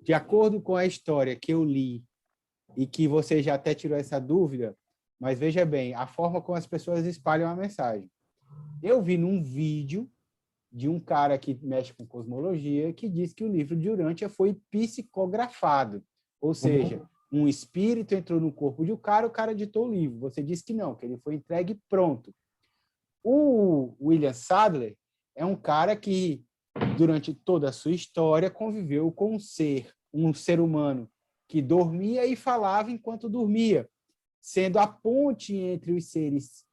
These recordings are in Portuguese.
de acordo com a história que eu li e que você já até tirou essa dúvida, mas veja bem, a forma como as pessoas espalham a mensagem. Eu vi num vídeo de um cara que mexe com cosmologia que diz que o livro de Urântia foi psicografado, ou seja, um espírito entrou no corpo de um cara, o cara ditou o livro. Você disse que não, que ele foi entregue pronto. O William Sadler é um cara que, durante toda a sua história, conviveu com um ser humano que dormia e falava enquanto dormia, sendo a ponte entre os seres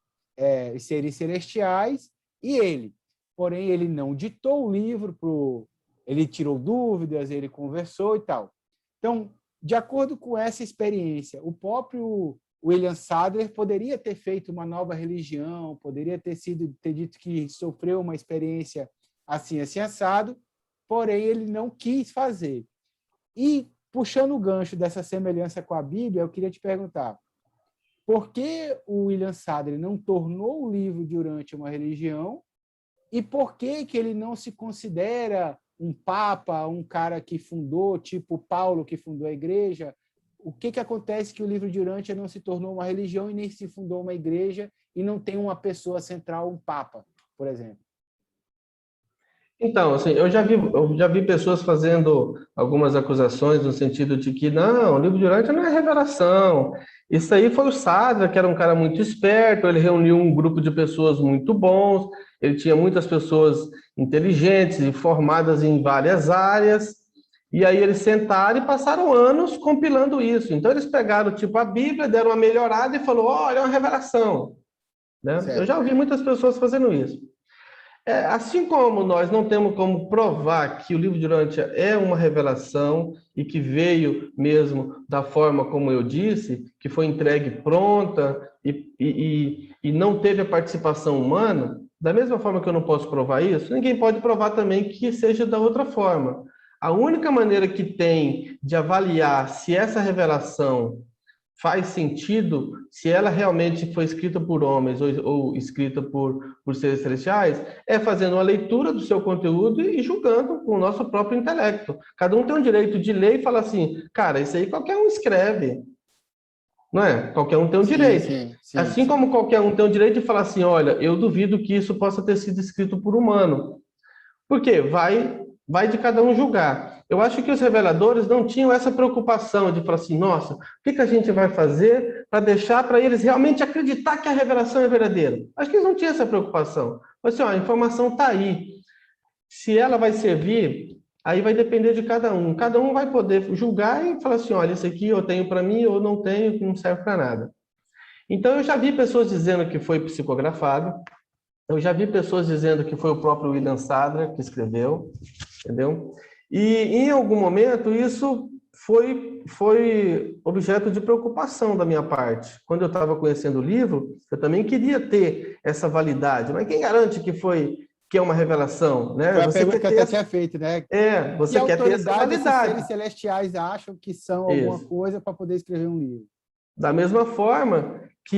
celestiais e ele. Porém, ele não ditou o livro, ele tirou dúvidas, ele conversou e tal. Então, de acordo com essa experiência, o próprio William Sadler poderia ter feito uma nova religião, poderia ter dito que sofreu uma experiência assim assado, porém ele não quis fazer. E, puxando o gancho dessa semelhança com a Bíblia, eu queria te perguntar, por que o William Sadler não tornou o livro de Urântia uma religião e por que ele não se considera um papa, um cara que fundou, tipo Paulo, que fundou a igreja? O que acontece que o livro de Urântia não se tornou uma religião e nem se fundou uma igreja e não tem uma pessoa central, um papa, por exemplo? Então, assim, eu já vi pessoas fazendo algumas acusações no sentido de que, não, o livro de Urântia não é revelação. Isso aí foi o Sadra, que era um cara muito esperto, ele reuniu um grupo de pessoas muito bons, ele tinha muitas pessoas inteligentes e formadas em várias áreas, e aí eles sentaram e passaram anos compilando isso. Então eles pegaram, tipo, a Bíblia, deram uma melhorada e falou, olha, é uma revelação. Né? Eu já ouvi muitas pessoas fazendo isso. Assim como nós não temos como provar que o livro de Urântia é uma revelação e que veio mesmo da forma como eu disse, que foi entregue pronta e não teve a participação humana, da mesma forma que eu não posso provar isso, ninguém pode provar também que seja da outra forma. A única maneira que tem de avaliar se essa revelação faz sentido, se ela realmente foi escrita por homens ou escrita por seres celestiais, é fazendo uma leitura do seu conteúdo e julgando com o nosso próprio intelecto. Cada um tem o direito de ler e falar assim, cara, isso aí qualquer um escreve. Não é? Qualquer um tem o direito. Sim, assim como qualquer um tem o direito de falar assim, olha, eu duvido que isso possa ter sido escrito por humano. Por quê? Vai de cada um julgar. Eu acho que os reveladores não tinham essa preocupação de falar assim, nossa, o que a gente vai fazer para deixar para eles realmente acreditar que a revelação é verdadeira? Acho que eles não tinham essa preocupação. Mas assim, ó, a informação está aí. Se ela vai servir, aí vai depender de cada um. Cada um vai poder julgar e falar assim, olha, isso aqui eu tenho para mim ou não tenho, que não serve para nada. Então, eu já vi pessoas dizendo que foi psicografado, eu já vi pessoas dizendo que foi o próprio William Sadler que escreveu, entendeu? E, em algum momento, isso foi objeto de preocupação da minha parte. Quando eu estava conhecendo o livro, eu também queria ter essa validade. Mas quem garante que é uma revelação? Né? Foi a pergunta que eu até tinha feito, né? Você quer ter essa validade. Seres celestiais acham que são alguma coisa para poder escrever um livro. Da mesma forma que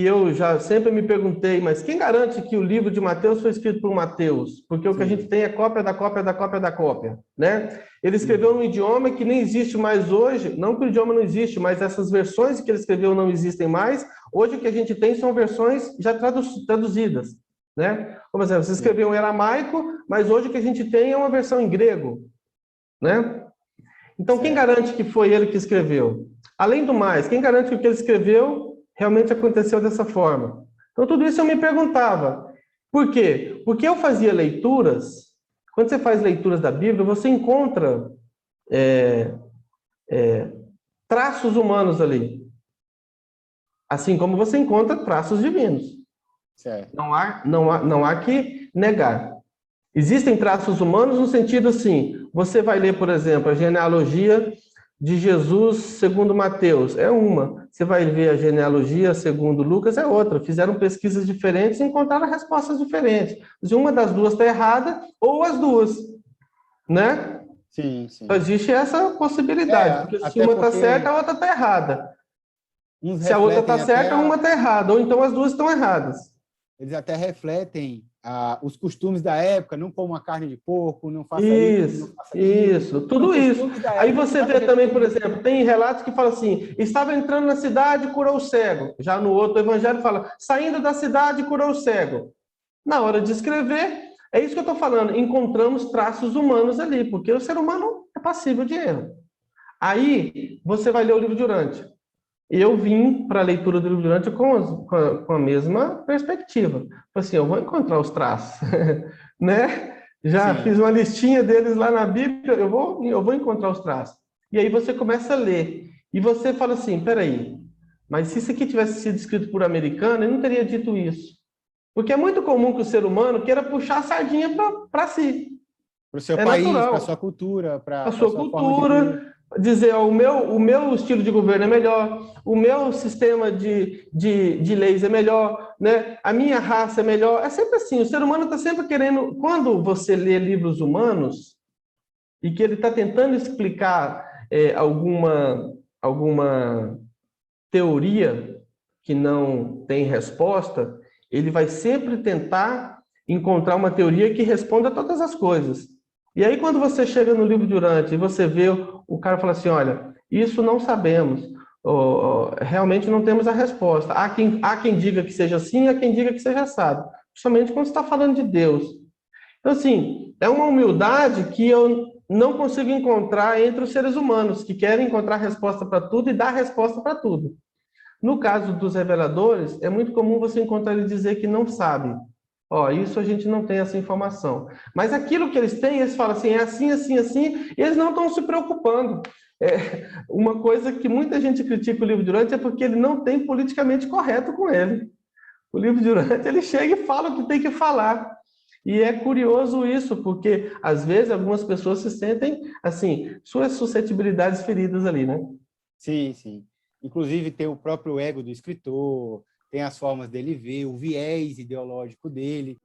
eu já sempre me perguntei, mas quem garante que o livro de Mateus foi escrito por Mateus? Porque o que a gente tem é cópia da cópia da cópia da cópia, né? Ele escreveu num idioma que nem existe mais hoje, não que o idioma não existe, mas essas versões que ele escreveu não existem mais. Hoje o que a gente tem são versões já traduzidas, né? Como exemplo, você escreveu em aramaico, mas hoje o que a gente tem é uma versão em grego, né? Então, quem garante que foi ele que escreveu? Além do mais, quem garante que o que ele escreveu realmente aconteceu dessa forma? Então, tudo isso eu me perguntava. Por quê? Porque eu fazia leituras. Quando você faz leituras da Bíblia, você encontra traços humanos ali. Assim como você encontra traços divinos. Certo. Não há que negar. Existem traços humanos no sentido assim, você vai ler, por exemplo, a genealogia de Jesus segundo Mateus, é uma. Você vai ver a genealogia segundo Lucas, é outra. Fizeram pesquisas diferentes e encontraram respostas diferentes. Se uma das duas está errada, ou as duas, né? Sim. Então, existe essa possibilidade, porque se uma está certa, a outra está errada. Se a outra está certa, uma está errada, ou então as duas estão erradas. Eles até refletem os costumes da época, não coma carne de porco, não faça isso, não faça aquilo. isso, tudo isso. Aí você vê também, por exemplo, tem relatos que falam assim, estava entrando na cidade e curou o cego. Já no outro evangelho fala, saindo da cidade e curou o cego. Na hora de escrever, é isso que eu estou falando, encontramos traços humanos ali, porque o ser humano é passível de erro. Aí, você vai ler o livro de Urântia. Eu vim para a leitura do livro de Urântia com a mesma perspectiva. Falei assim, eu vou encontrar os traços, né? Já Sim. fiz uma listinha deles lá na Bíblia, eu vou encontrar os traços. E aí você começa a ler, e você fala assim, peraí, mas se isso aqui tivesse sido escrito por americano, ele não teria dito isso. Porque é muito comum que o ser humano queira puxar a sardinha para si. Para o seu É país, para a sua natural. cultura, para A a sua sua forma de ver. cultura, dizer, ó, o meu estilo de governo é melhor, o meu sistema de leis é melhor, né? A minha raça é melhor. É sempre assim, o ser humano está sempre querendo... Quando você lê livros humanos e que ele está tentando explicar alguma teoria que não tem resposta, ele vai sempre tentar encontrar uma teoria que responda a todas as coisas. E aí, quando você chega no livro de Urântia e você vê o cara fala assim, olha, isso não sabemos, realmente não temos a resposta. Há quem diga que seja assim, há quem diga que seja assado. Principalmente quando você está falando de Deus. Então, assim, é uma humildade que eu não consigo encontrar entre os seres humanos, que querem encontrar resposta para tudo e dar resposta para tudo. No caso dos reveladores, é muito comum você encontrar ele dizer que não sabe. Ó, isso a gente não tem essa informação. Mas aquilo que eles têm, eles falam assim, é assim, assim, assim, e eles não estão se preocupando. Uma coisa que muita gente critica o livro de Urântia é porque ele não tem politicamente correto com ele. O livro de Urântia, ele chega e fala o que tem que falar. E é curioso isso, porque às vezes algumas pessoas se sentem, assim, suas suscetibilidades feridas ali, né? Sim, sim. Inclusive tem o próprio ego do escritor, tem as formas dele ver, o viés ideológico dele.